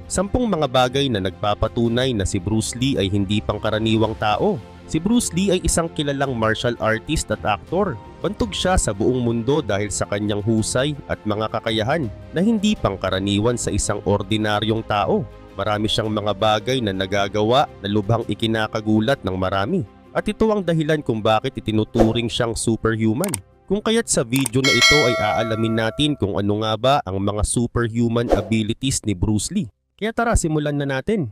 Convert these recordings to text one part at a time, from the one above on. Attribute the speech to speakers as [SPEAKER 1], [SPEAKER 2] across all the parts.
[SPEAKER 1] Sampung mga bagay na nagpapatunay na si Bruce Lee ay hindi pangkaraniwang tao. Si Bruce Lee ay isang kilalang martial artist at aktor. Bantog siya sa buong mundo dahil sa kanyang husay at mga kakayahan na hindi pangkaraniwan sa isang ordinaryong tao. Marami siyang mga bagay na nagagawa na lubhang ikinakagulat ng marami. At ito ang dahilan kung bakit itinuturing siyang superhuman. Kung kaya't sa video na ito ay aalamin natin kung ano nga ba ang mga superhuman abilities ni Bruce Lee. Kaya tara, simulan na natin.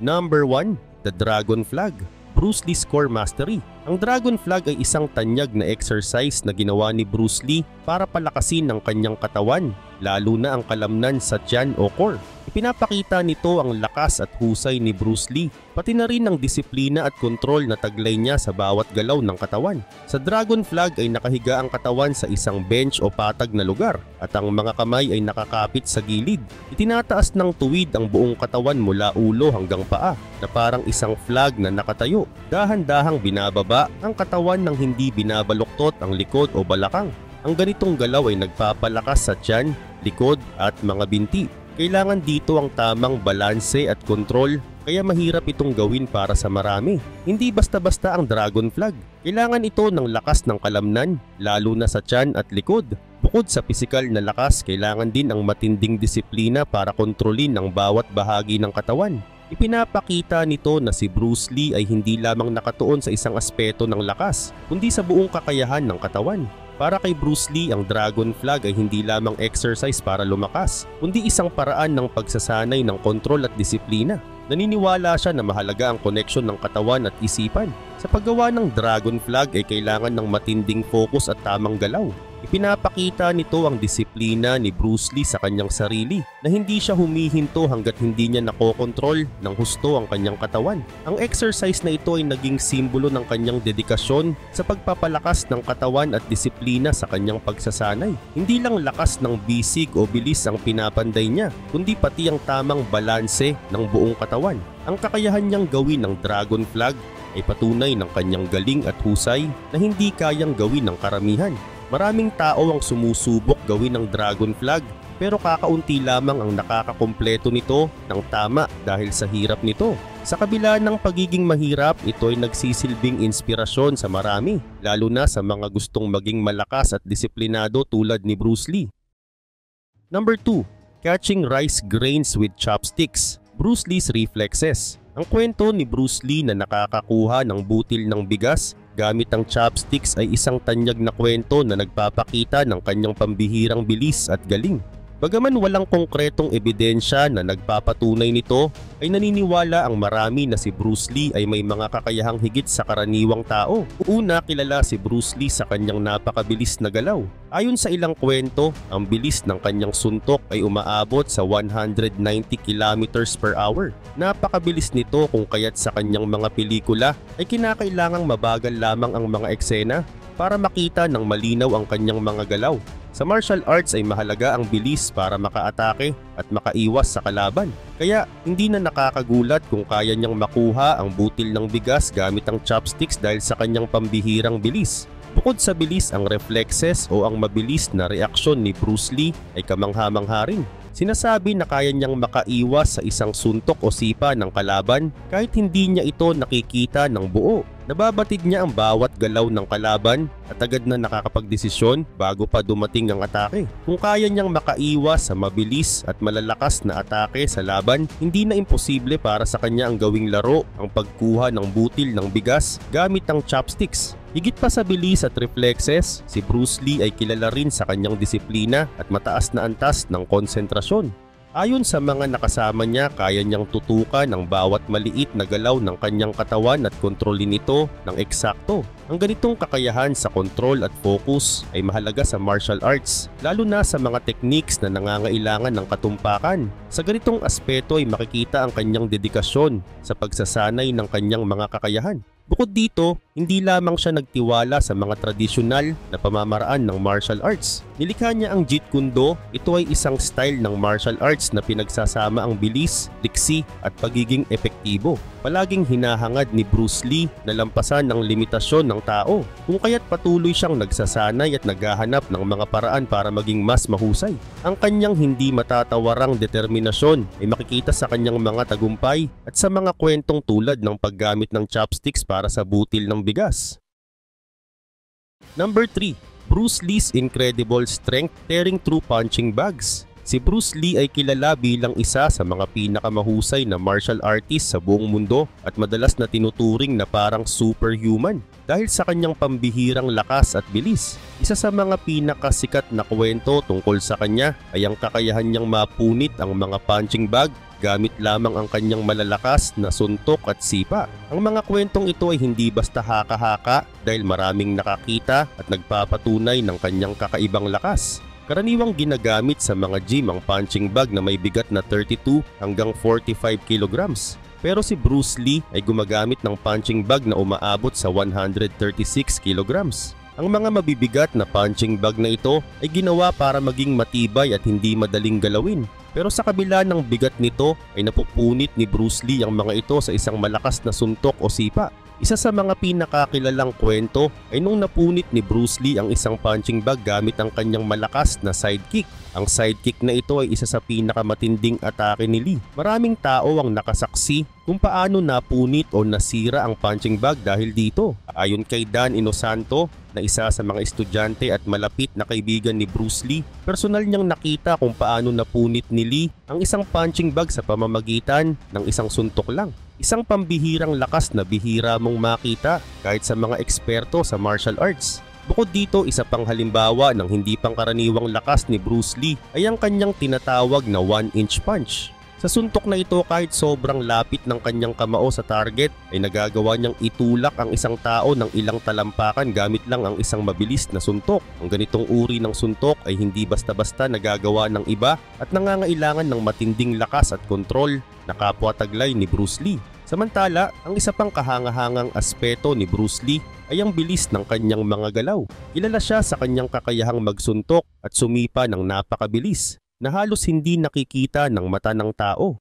[SPEAKER 1] Number 1. The Dragon Flag. Bruce Lee's Core Mastery. Ang Dragon Flag ay isang tanyag na exercise na ginawa ni Bruce Lee para palakasin ang kanyang katawan, lalo na ang kalamnan sa tiyan o core. Ipinapakita nito ang lakas at husay ni Bruce Lee, pati na rin ang disiplina at kontrol na taglay niya sa bawat galaw ng katawan. Sa Dragon Flag ay nakahiga ang katawan sa isang bench o patag na lugar at ang mga kamay ay nakakapit sa gilid. Itinataas ng tuwid ang buong katawan mula ulo hanggang paa na parang isang flag na nakatayo. Dahan-dahang binababa ang katawan ng hindi binabaluktot ang likod o balakang. Ang ganitong galaw ay nagpapalakas sa tiyan, likod at mga binti. Kailangan dito ang tamang balanse at kontrol, kaya mahirap itong gawin para sa marami. Hindi basta-basta ang Dragon Flag. Kailangan ito ng lakas ng kalamnan, lalo na sa tiyan at likod. Bukod sa pisikal na lakas, kailangan din ang matinding disiplina para kontrolin ang bawat bahagi ng katawan. Ipinapakita nito na si Bruce Lee ay hindi lamang nakatuon sa isang aspeto ng lakas, kundi sa buong kakayahan ng katawan. Para kay Bruce Lee, ang Dragon Flag ay hindi lamang exercise para lumakas, kundi isang paraan ng pagsasanay ng kontrol at disiplina. Naniniwala siya na mahalaga ang koneksyon ng katawan at isipan. Sa paggawa ng Dragon Flag ay kailangan ng matinding focus at tamang galaw. Ipinapakita nito ang disiplina ni Bruce Lee sa kanyang sarili na hindi siya humihinto hanggat hindi niya nakokontrol ng husto ang kanyang katawan. Ang exercise na ito ay naging simbolo ng kanyang dedikasyon sa pagpapalakas ng katawan at disiplina sa kanyang pagsasanay. Hindi lang lakas ng bisig o bilis ang pinapanday niya, kundi pati ang tamang balanse ng buong katawan. Ang kakayahan niyang gawin ng Dragon Flag ay patunay ng kanyang galing at husay na hindi kayang gawin ng karamihan. Maraming tao ang sumusubok gawin ng Dragon Flag, pero kakaunti lamang ang nakakakumpleto nito ng tama dahil sa hirap nito. Sa kabila ng pagiging mahirap, ito ay nagsisilbing inspirasyon sa marami, lalo na sa mga gustong maging malakas at disiplinado tulad ni Bruce Lee. Number 2. Catching rice grains with chopsticks. Bruce Lee's reflexes. Ang kwento ni Bruce Lee na nakakakuha ng butil ng bigas gamit ang chopsticks ay isang tanyag na kwento na nagpapakita ng kanyang pambihirang bilis at galing. Bagaman walang konkretong ebidensya na nagpapatunay nito, ay naniniwala ang marami na si Bruce Lee ay may mga kakayahang higit sa karaniwang tao. Una, kilala si Bruce Lee sa kanyang napakabilis na galaw. Ayon sa ilang kwento, ang bilis ng kanyang suntok ay umaabot sa 190 kilometers per hour. Napakabilis nito kung kaya't sa kanyang mga pelikula ay kinakailangang mabagal lamang ang mga eksena para makita ng malinaw ang kanyang mga galaw. Sa martial arts ay mahalaga ang bilis para makaatake at makaiwas sa kalaban. Kaya hindi na nakakagulat kung kaya niyang makuha ang butil ng bigas gamit ang chopsticks dahil sa kanyang pambihirang bilis. Bukod sa bilis, ang reflexes o ang mabilis na reaksyon ni Bruce Lee ay kamangha-mangha rin. Sinasabi na kaya niyang makaiwas sa isang suntok o sipa ng kalaban kahit hindi niya ito nakikita ng buo. Nababatid niya ang bawat galaw ng kalaban at agad na nakakapagdesisyon bago pa dumating ang atake. Kung kaya niyang makaiwas sa mabilis at malalakas na atake sa laban, hindi na imposible para sa kanya ang gawing laro ang pagkuha ng butil ng bigas gamit ang chopsticks. Higit pa sa bilis at reflexes, si Bruce Lee ay kilala rin sa kanyang disiplina at mataas na antas ng konsentrasyon. Ayon sa mga nakasama niya, kaya niyang tutukan ang bawat maliit na galaw ng kanyang katawan at kontrolin ito ng eksakto. Ang ganitong kakayahan sa kontrol at focus ay mahalaga sa martial arts, lalo na sa mga techniques na nangangailangan ng katumpakan. Sa ganitong aspeto ay makikita ang kanyang dedikasyon sa pagsasanay ng kanyang mga kakayahan. Bukod dito, hindi lamang siya nagtiwala sa mga tradisyonal na pamamaraan ng martial arts. Nilikha niya ang Jeet Kune Do. Ito ay isang style ng martial arts na pinagsasama ang bilis, liksi at pagiging epektibo. Palaging hinahangad ni Bruce Lee na lampasan ang limitasyon ng tao, kung kaya't patuloy siyang nagsasanay at naghahanap ng mga paraan para maging mas mahusay. Ang kanyang hindi matatawarang determinasyon ay makikita sa kanyang mga tagumpay at sa mga kwentong tulad ng paggamit ng chopsticks para sa butil ng bigas. Number 3. Bruce Lee's incredible strength tearing through punching bags. Si Bruce Lee ay kilala bilang isa sa mga pinakamahusay na martial artist sa buong mundo at madalas na tinuturing na parang superhuman dahil sa kanyang pambihirang lakas at bilis. Isa sa mga pinakasikat na kwento tungkol sa kanya ay ang kakayahan niyang mapunit ang mga punching bag gamit lamang ang kanyang malalakas na suntok at sipa. Ang mga kwentong ito ay hindi basta haka-haka dahil maraming nakakita at nagpapatunay ng kanyang kakaibang lakas. Karaniwang ginagamit sa mga gym ang punching bag na may bigat na 32 hanggang 45 kilograms. Pero si Bruce Lee ay gumagamit ng punching bag na umaabot sa 136 kilograms. Ang mga mabibigat na punching bag na ito ay ginawa para maging matibay at hindi madaling galawin. Pero sa kabila ng bigat nito ay napupunit ni Bruce Lee ang mga ito sa isang malakas na suntok o sipa. Isa sa mga pinakakilalang kwento ay nung napunit ni Bruce Lee ang isang punching bag gamit ang kanyang malakas na sidekick. Ang sidekick na ito ay isa sa pinakamatinding atake ni Lee. Maraming tao ang nakasaksi kung paano napunit o nasira ang punching bag dahil dito. Ayon kay Dan Inosanto, na isa sa mga estudyante at malapit na kaibigan ni Bruce Lee, personal niyang nakita kung paano napunit ni Lee ang isang punching bag sa pamamagitan ng isang suntok lang. Isang pambihirang lakas na bihira mong makita kahit sa mga eksperto sa martial arts. Bukod dito, isa pang halimbawa ng hindi pangkaraniwang lakas ni Bruce Lee ay ang kanyang tinatawag na 1-inch punch. Sa suntok na ito, kahit sobrang lapit ng kanyang kamao sa target ay nagagawa niyang itulak ang isang tao ng ilang talampakan gamit lang ang isang mabilis na suntok. Ang ganitong uri ng suntok ay hindi basta-basta nagagawa ng iba at nangangailangan ng matinding lakas at kontrol na kapwa-taglay ni Bruce Lee. Samantala, ang isa pang kahangahangang aspeto ni Bruce Lee ay ang bilis ng kanyang mga galaw. Kilala siya sa kanyang kakayahang magsuntok at sumipa ng napakabilis na halos hindi nakikita ng mata ng tao.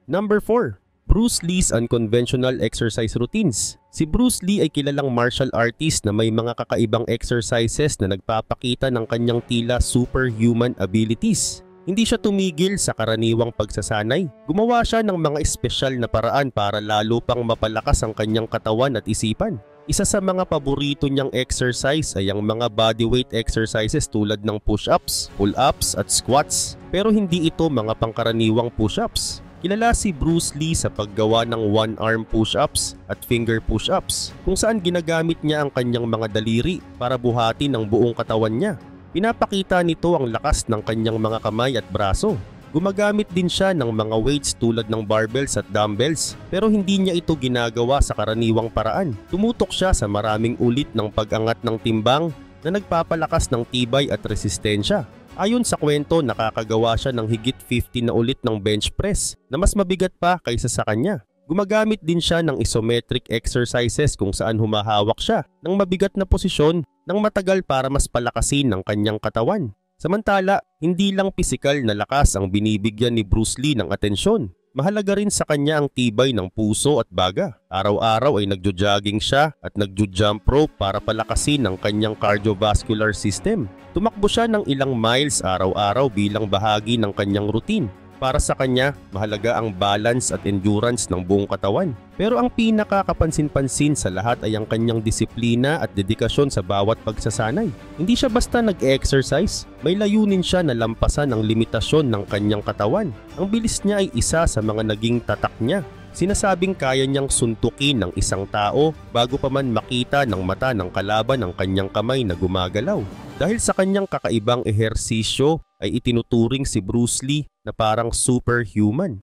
[SPEAKER 1] Number 4. Bruce Lee's unconventional exercise routines. Si Bruce Lee ay kilalang martial artist na may mga kakaibang exercises na nagpapakita ng kanyang tila superhuman abilities. Hindi siya tumigil sa karaniwang pagsasanay. Gumawa siya ng mga espesyal na paraan para lalo pang mapalakas ang kanyang katawan at isipan. Isa sa mga paborito niyang exercise ay ang mga bodyweight exercises tulad ng push-ups, pull-ups at squats. Pero hindi ito mga pangkaraniwang push-ups. Kilala si Bruce Lee sa paggawa ng one-arm push-ups at finger push-ups, kung saan ginagamit niya ang kanyang mga daliri para buhatin ang buong katawan niya. Pinapakita nito ang lakas ng kanyang mga kamay at braso. Gumagamit din siya ng mga weights tulad ng barbells at dumbbells, pero hindi niya ito ginagawa sa karaniwang paraan. Tumutok siya sa maraming ulit ng pag-angat ng timbang na nagpapalakas ng tibay at resistensya. Ayon sa kwento, nakakagawa siya ng higit 50 na ulit ng bench press na mas mabigat pa kaysa sa kanya. Gumagamit din siya ng isometric exercises kung saan humahawak siya ng mabigat na posisyon ng matagal para mas palakasin ang kanyang katawan. Samantala, hindi lang pisikal na lakas ang binibigyan ni Bruce Lee ng atensyon. Mahalaga rin sa kanya ang tibay ng puso at baga. Araw-araw ay nagjo-jogging siya at nagjo-jump rope para palakasin ang kanyang cardiovascular system. Tumakbo siya ng ilang miles araw-araw bilang bahagi ng kanyang routine. Para sa kanya, mahalaga ang balance at endurance ng buong katawan. Pero ang pinakakapansin-pansin sa lahat ay ang kanyang disiplina at dedikasyon sa bawat pagsasanay. Hindi siya basta nag-exercise, may layunin siya na lampasan ang limitasyon ng kanyang katawan. Ang bilis niya ay isa sa mga naging tatak niya. Sinasabing kaya niyang suntukin ng isang tao bago pa man makita ng mata ng kalaban ang kanyang kamay na gumagalaw. Dahil sa kanyang kakaibang ehersisyo ay itinuturing si Bruce Lee na parang superhuman.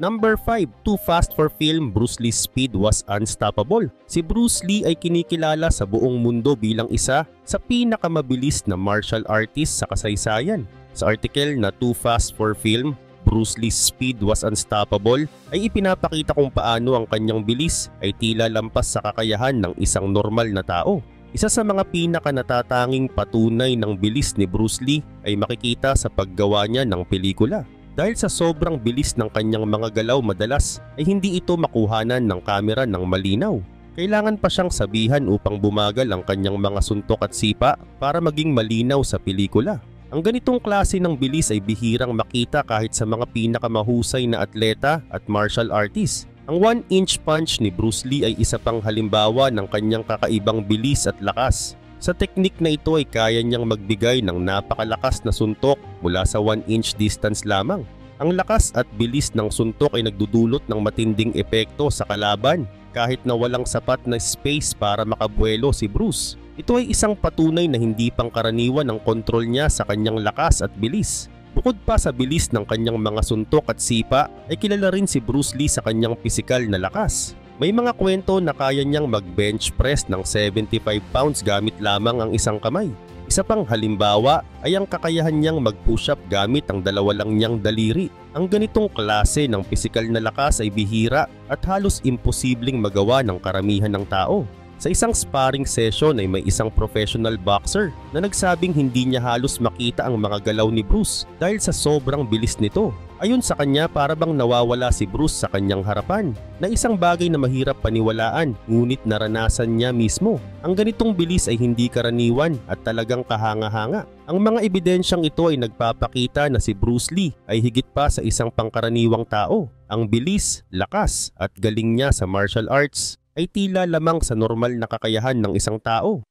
[SPEAKER 1] Number 5. Too fast for film, Bruce Lee's speed was unstoppable. Si Bruce Lee ay kinikilala sa buong mundo bilang isa sa pinakamabilis na martial artist sa kasaysayan. Sa article na Too Fast for Film, Bruce Lee's speed was unstoppable, ay ipinapakita kung paano ang kanyang bilis ay tila lampas sa kakayahan ng isang normal na tao. Isa sa mga pinakanatatanging patunay ng bilis ni Bruce Lee ay makikita sa paggawa niya ng pelikula. Dahil sa sobrang bilis ng kanyang mga galaw madalas ay hindi ito makuhanan ng kamera ng malinaw. Kailangan pa siyang sabihan upang bumagal ang kanyang mga suntok at sipa para maging malinaw sa pelikula. Ang ganitong klase ng bilis ay bihirang makita kahit sa mga pinakamahusay na atleta at martial artist. Ang 1-inch punch ni Bruce Lee ay isa pang halimbawa ng kanyang kakaibang bilis at lakas. Sa teknik na ito ay kaya niyang magbigay ng napakalakas na suntok mula sa 1-inch distance lamang. Ang lakas at bilis ng suntok ay nagdudulot ng matinding epekto sa kalaban kahit na walang sapat na space para makabuelo si Bruce. Ito ay isang patunay na hindi pangkaraniwan ang kontrol niya sa kanyang lakas at bilis. Bukod pa sa bilis ng kanyang mga suntok at sipa, ay kilala rin si Bruce Lee sa kanyang pisikal na lakas. May mga kwento na kaya niyang mag-bench press ng 75 pounds gamit lamang ang isang kamay. Isa pang halimbawa ay ang kakayahan niyang mag-push up gamit ang dalawa lang niyang daliri. Ang ganitong klase ng pisikal na lakas ay bihira at halos imposibleng magawa ng karamihan ng tao. Sa isang sparring session ay may isang professional boxer na nagsabing hindi niya halos makita ang mga galaw ni Bruce dahil sa sobrang bilis nito. Ayon sa kanya, para bang nawawala si Bruce sa kanyang harapan, na isang bagay na mahirap paniwalaan ngunit naranasan niya mismo. Ang ganitong bilis ay hindi karaniwan at talagang kahanga-hanga. Ang mga ebidensyang ito ay nagpapakita na si Bruce Lee ay higit pa sa isang pangkaraniwang tao. Ang bilis, lakas at galing niya sa martial arts ay tila lamang sa normal na kakayahan ng isang tao.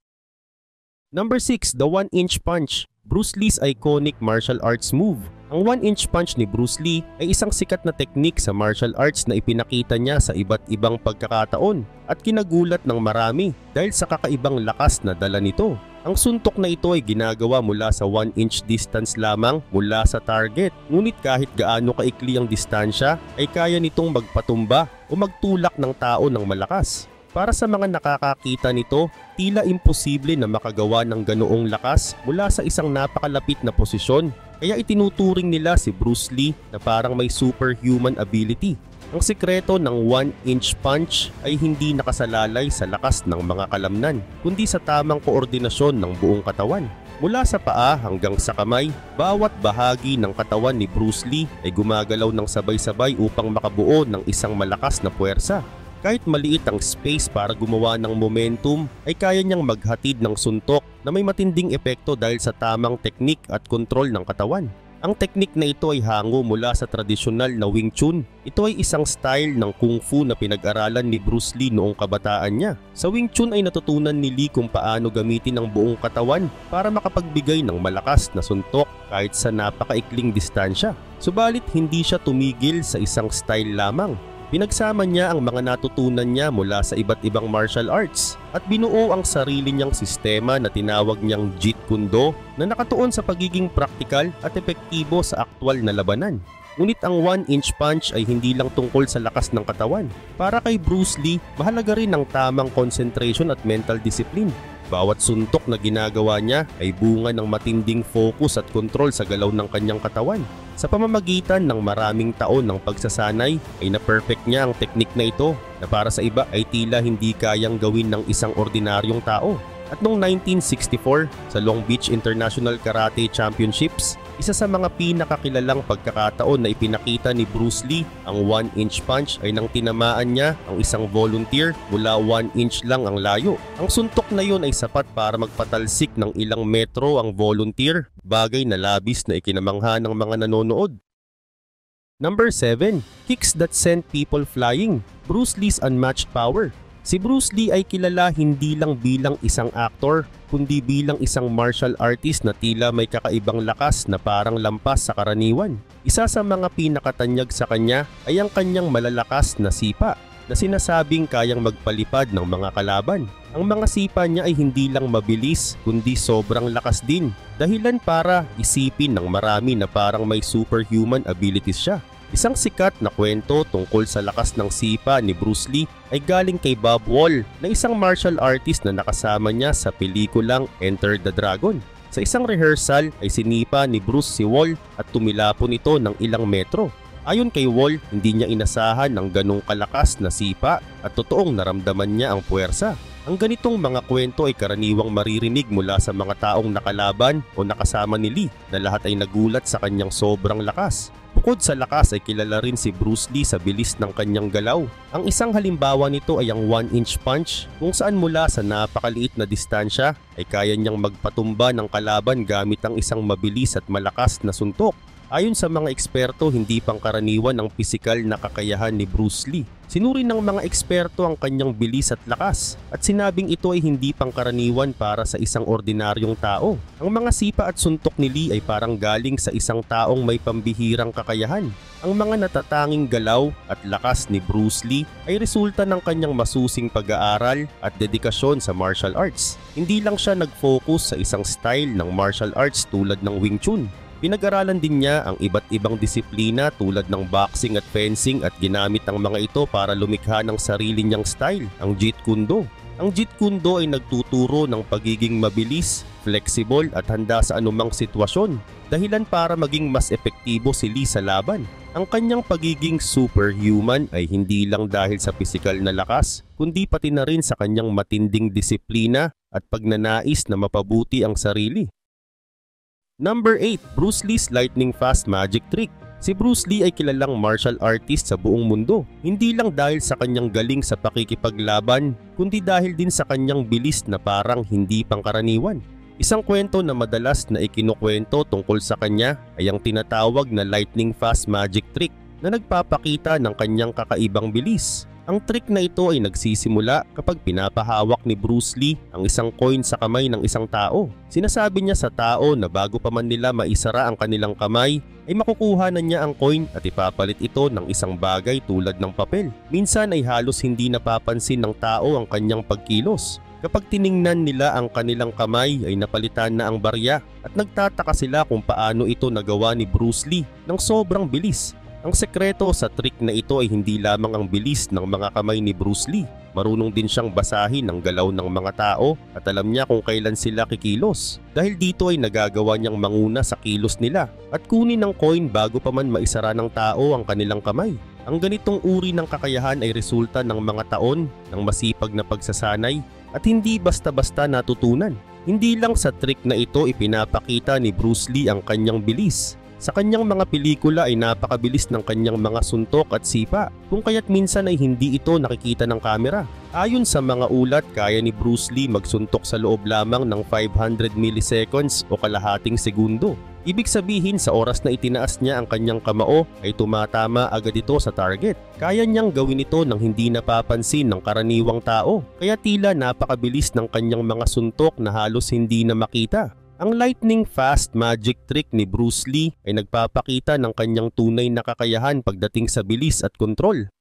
[SPEAKER 1] Number 6. The 1-inch punch. Bruce Lee's iconic martial arts move. Ang 1-inch punch ni Bruce Lee ay isang sikat na teknik sa martial arts na ipinakita niya sa iba't ibang pagkakataon at kinagulat ng marami dahil sa kakaibang lakas na dala nito. Ang suntok na ito ay ginagawa mula sa 1-inch distance lamang mula sa target, ngunit kahit gaano kaikli ang distansya ay kaya nitong magpatumba o magtulak ng tao ng malakas. Para sa mga nakakakita nito, tila imposible na makagawa ng ganoong lakas mula sa isang napakalapit na posisyon, kaya itinuturing nila si Bruce Lee na parang may superhuman ability. Ang sikreto ng 1-inch punch ay hindi nakasalalay sa lakas ng mga kalamnan, kundi sa tamang koordinasyon ng buong katawan. Mula sa paa hanggang sa kamay, bawat bahagi ng katawan ni Bruce Lee ay gumagalaw ng sabay-sabay upang makabuo ng isang malakas na puwersa. Kahit maliit ang space para gumawa ng momentum, ay kaya niyang maghatid ng suntok na may matinding epekto dahil sa tamang teknik at kontrol ng katawan. Ang teknik na ito ay hango mula sa tradisyonal na Wing Chun. Ito ay isang style ng Kung Fu na pinag-aralan ni Bruce Lee noong kabataan niya. Sa Wing Chun ay natutunan ni Lee kung paano gamitin ang buong katawan para makapagbigay ng malakas na suntok kahit sa napakaikling distansya. Subalit hindi siya tumigil sa isang style lamang. Pinagsama niya ang mga natutunan niya mula sa iba't ibang martial arts at binuo ang sarili niyang sistema na tinawag niyang Jeet Kune Do na nakatuon sa pagiging praktikal at epektibo sa aktwal na labanan. Ngunit ang 1-inch punch ay hindi lang tungkol sa lakas ng katawan. Para kay Bruce Lee, mahalaga rin ang tamang concentration at mental discipline. Bawat suntok na ginagawa niya ay bunga ng matinding focus at kontrol sa galaw ng kanyang katawan. Sa pamamagitan ng maraming taon ng pagsasanay ay na-perfect niya ang teknik na ito na para sa iba ay tila hindi kayang gawin ng isang ordinaryong tao. At noong 1964 sa Long Beach International Karate Championships, isa sa mga pinakakilalang pagkakataon na ipinakita ni Bruce Lee ang 1-inch punch ay nang tinamaan niya ang isang volunteer mula 1 inch lang ang layo. Ang suntok na yun ay sapat para magpatalsik ng ilang metro ang volunteer, bagay na labis na ikinamangha ng mga nanonood. Number 7. Kicks that send people flying. Bruce Lee's unmatched power. Si Bruce Lee ay kilala hindi lang bilang isang aktor, kundi bilang isang martial artist na tila may kakaibang lakas na parang lampas sa karaniwan. Isa sa mga pinakatanyag sa kanya ay ang kanyang malalakas na sipa na sinasabing kayang magpalipad ng mga kalaban. Ang mga sipa niya ay hindi lang mabilis kundi sobrang lakas din, dahilan para isipin ng marami na parang may superhuman abilities siya. Isang sikat na kwento tungkol sa lakas ng sipa ni Bruce Lee ay galing kay Bob Wall na isang martial artist na nakasama niya sa pelikulang Enter the Dragon. Sa isang rehearsal ay sinipa ni Bruce si Wall at tumilapon ito ng ilang metro. Ayon kay Wall, hindi niya inasahan ng ganong kalakas na sipa at totoong naramdaman niya ang puwersa. Ang ganitong mga kwento ay karaniwang maririnig mula sa mga taong nakalaban o nakasama ni Lee na lahat ay nagulat sa kanyang sobrang lakas. Bukod sa lakas ay kilala rin si Bruce Lee sa bilis ng kanyang galaw. Ang isang halimbawa nito ay ang 1-inch punch kung saan mula sa napakaliit na distansya ay kaya niyang magpatumba ng kalaban gamit ang isang mabilis at malakas na suntok. Ayon sa mga eksperto, hindi pangkaraniwan ang pisikal na kakayahan ni Bruce Lee. Sinuri ng mga eksperto ang kanyang bilis at lakas at sinabing ito ay hindi pangkaraniwan para sa isang ordinaryong tao. Ang mga sipa at suntok ni Lee ay parang galing sa isang taong may pambihirang kakayahan. Ang mga natatanging galaw at lakas ni Bruce Lee ay resulta ng kanyang masusing pag-aaral at dedikasyon sa martial arts. Hindi lang siya nag-focus sa isang style ng martial arts tulad ng Wing Chun. Pinag-aralan din niya ang iba't ibang disiplina tulad ng boxing at fencing at ginamit ang mga ito para lumikha ng sarili niyang style, ang Jeet Kune Do. Ang Jeet Kune Do ay nagtuturo ng pagiging mabilis, flexible at handa sa anumang sitwasyon, dahilan para maging mas epektibo si Lee sa laban. Ang kanyang pagiging superhuman ay hindi lang dahil sa pisikal na lakas, kundi pati na rin sa kanyang matinding disiplina at pagnanais na mapabuti ang sarili. Number 8. Bruce Lee's lightning fast magic trick. Si Bruce Lee ay kilalang martial artist sa buong mundo, hindi lang dahil sa kanyang galing sa pakikipaglaban, kundi dahil din sa kanyang bilis na parang hindi pangkaraniwan. Isang kwento na madalas na ikinukwento tungkol sa kanya ay ang tinatawag na lightning fast magic trick na nagpapakita ng kanyang kakaibang bilis. Ang trick na ito ay nagsisimula kapag pinapahawak ni Bruce Lee ang isang coin sa kamay ng isang tao. Sinasabi niya sa tao na bago pa man nila maisara ang kanilang kamay, ay makukuha na niya ang coin at ipapalit ito ng isang bagay tulad ng papel. Minsan ay halos hindi napapansin ng tao ang kanyang pagkilos. Kapag tiningnan nila ang kanilang kamay ay napalitan na ang barya at nagtataka sila kung paano ito nagawa ni Bruce Lee ng sobrang bilis. Ang sekreto sa trick na ito ay hindi lamang ang bilis ng mga kamay ni Bruce Lee. Marunong din siyang basahin ang galaw ng mga tao at alam niya kung kailan sila kikilos. Dahil dito ay nagagawa niyang manguna sa kilos nila at kunin ang coin bago pa man maisara ng tao ang kanilang kamay. Ang ganitong uri ng kakayahan ay resulta ng mga taon ng masipag na pagsasanay at hindi basta-basta natutunan. Hindi lang sa trick na ito ipinapakita ni Bruce Lee ang kanyang bilis. Sa kanyang mga pelikula ay napakabilis ng kanyang mga suntok at sipa, kung kaya't minsan ay hindi ito nakikita ng kamera. Ayon sa mga ulat, kaya ni Bruce Lee magsuntok sa loob lamang ng 500 milliseconds o kalahating segundo. Ibig sabihin sa oras na itinaas niya ang kanyang kamao ay tumatama agad ito sa target. Kaya niyang gawin ito nang hindi napapansin ng karaniwang tao, kaya tila napakabilis ng kanyang mga suntok na halos hindi na makita. Ang lightning fast magic trick ni Bruce Lee ay nagpapakita ng kanyang tunay na kakayahan pagdating sa bilis at kontrol.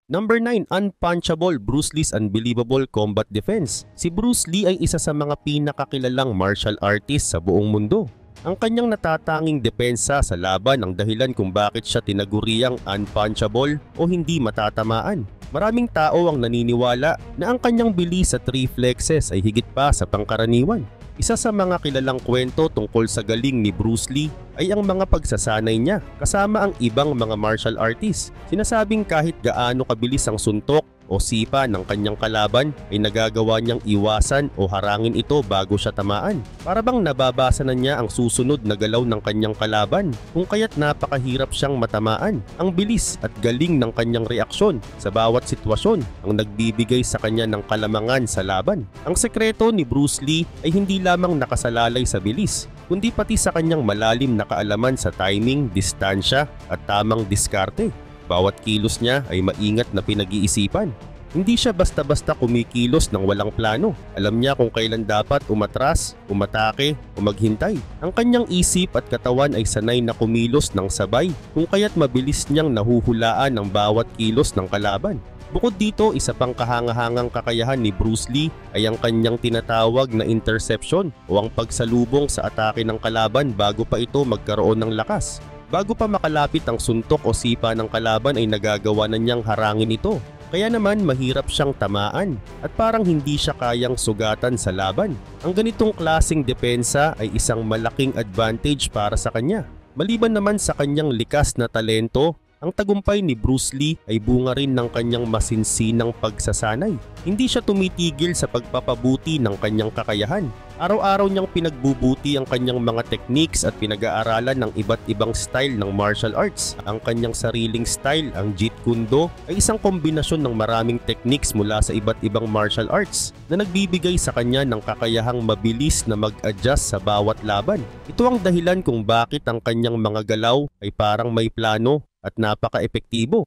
[SPEAKER 1] Number 9. Unpunchable, Bruce Lee's Unbelievable Combat Defense. Si Bruce Lee ay isa sa mga pinakakilalang martial artist sa buong mundo. Ang kanyang natatanging depensa sa laban ang dahilan kung bakit siya tinaguriang unpunchable o hindi matatamaan. Maraming tao ang naniniwala na ang kanyang bilis at reflexes ay higit pa sa pangkaraniwan. Isa sa mga kilalang kwento tungkol sa galing ni Bruce Lee ay ang mga pagsasanay niya kasama ang ibang mga martial artists. Sinasabing kahit gaano kabilis ang suntok o sipa ng kanyang kalaban ay nagagawa niyang iwasan o harangin ito bago siya tamaan. Para bang nababasa na niya ang susunod na galaw ng kanyang kalaban, kung kaya't napakahirap siyang matamaan. Ang bilis at galing ng kanyang reaksyon sa bawat sitwasyon ang nagbibigay sa kanya ng kalamangan sa laban. Ang sekreto ni Bruce Lee ay hindi lamang nakasalalay sa bilis, kundi pati sa kanyang malalim na kaalaman sa timing, distansya at tamang diskarte. Bawat kilos niya ay maingat na pinag-iisipan. Hindi siya basta-basta kumikilos ng walang plano. Alam niya kung kailan dapat umatras, umatake o maghintay. Ang kanyang isip at katawan ay sanay na kumilos ng sabay, kung kaya't mabilis niyang nahuhulaan ang bawat kilos ng kalaban. Bukod dito, isa pang kahangahangang kakayahan ni Bruce Lee ay ang kanyang tinatawag na interception o ang pagsalubong sa atake ng kalaban bago pa ito magkaroon ng lakas. Bago pa makalapit ang suntok o sipa ng kalaban ay nagagawa na niyang harangin ito. kaya naman mahirap siyang tamaan at parang hindi siya kayang sugatan sa laban. Ang ganitong klaseng depensa ay isang malaking advantage para sa kanya. Maliban naman sa kanyang likas na talento, ang tagumpay ni Bruce Lee ay bunga rin ng kanyang masinsinang pagsasanay. Hindi siya tumitigil sa pagpapabuti ng kanyang kakayahan. Araw-araw niyang pinagbubuti ang kanyang mga techniques at pinag-aaralan ng iba't ibang style ng martial arts. Ang kanyang sariling style, ang Jeet Kune Do, ay isang kombinasyon ng maraming techniques mula sa iba't ibang martial arts na nagbibigay sa kanya ng kakayahang mabilis na mag-adjust sa bawat laban. Ito ang dahilan kung bakit ang kanyang mga galaw ay parang may plano at napaka-epektibo.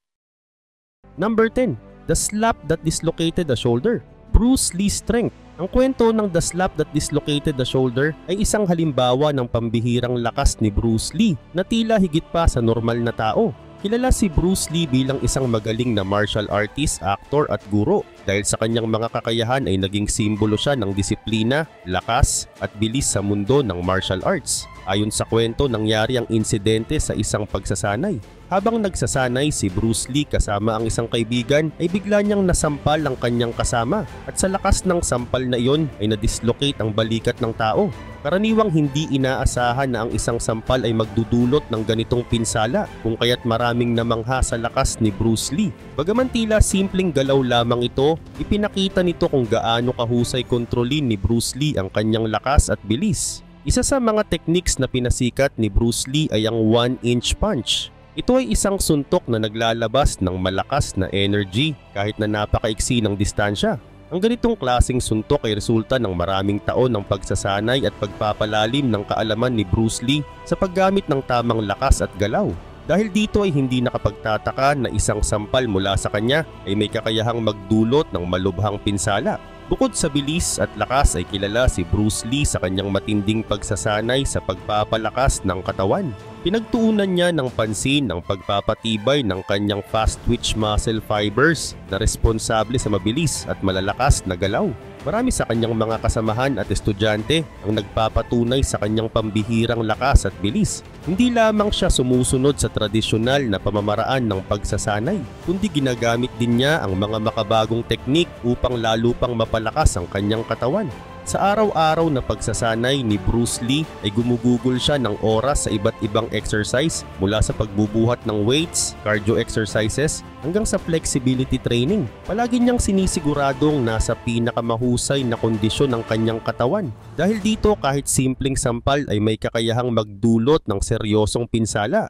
[SPEAKER 1] Number 10. The slap that dislocated the shoulder. Bruce Lee's strength. Ang kwento ng The Slap That Dislocated the Shoulder ay isang halimbawa ng pambihirang lakas ni Bruce Lee na tila higit pa sa normal na tao. Kilala si Bruce Lee bilang isang magaling na martial artist, aktor at guro. Dahil sa kanyang mga kakayahan ay naging simbolo siya ng disiplina, lakas at bilis sa mundo ng martial arts. Ayon sa kwento, nangyari ang insidente sa isang pagsasanay. Habang nagsasanay si Bruce Lee kasama ang isang kaibigan ay bigla niyang nasampal ang kanyang kasama at sa lakas ng sampal na iyon ay na-dislocate ang balikat ng tao. Karaniwang hindi inaasahan na ang isang sampal ay magdudulot ng ganitong pinsala kung kaya't maraming namangha sa lakas ni Bruce Lee. Bagaman tila simpleng galaw lamang ito, ipinakita nito kung gaano kahusay kontrolin ni Bruce Lee ang kanyang lakas at bilis. Isa sa mga techniques na pinasikat ni Bruce Lee ay ang 1-inch punch. Ito ay isang suntok na naglalabas ng malakas na energy kahit na napakaiksi ng distansya. Ang ganitong klaseng suntok ay resulta ng maraming taon ng pagsasanay at pagpapalalim ng kaalaman ni Bruce Lee sa paggamit ng tamang lakas at galaw. Dahil dito ay hindi nakapagtataka na isang sampal mula sa kanya ay may kakayahang magdulot ng malubhang pinsala. Bukod sa bilis at lakas ay kilala si Bruce Lee sa kanyang matinding pagsasanay sa pagpapalakas ng katawan. Pinagtuunan niya ng pansin ang pagpapatibay ng kanyang fast-twitch muscle fibers na responsable sa mabilis at malalakas na galaw. Marami sa kanyang mga kasamahan at estudyante ang nagpapatunay sa kanyang pambihirang lakas at bilis. Hindi lamang siya sumusunod sa tradisyonal na pamamaraan ng pagsasanay, kundi ginagamit din niya ang mga makabagong teknik upang lalo pang mapalakas ang kanyang katawan. Sa araw-araw na pagsasanay ni Bruce Lee ay gumugugol siya ng oras sa iba't ibang exercise mula sa pagbubuhat ng weights, cardio exercises hanggang sa flexibility training. Palagi niyang sinisiguradong nasa pinakamahusay na kondisyon ng kanyang katawan. Dahil dito kahit simpleng sampal ay may kakayahang magdulot ng seryosong pinsala.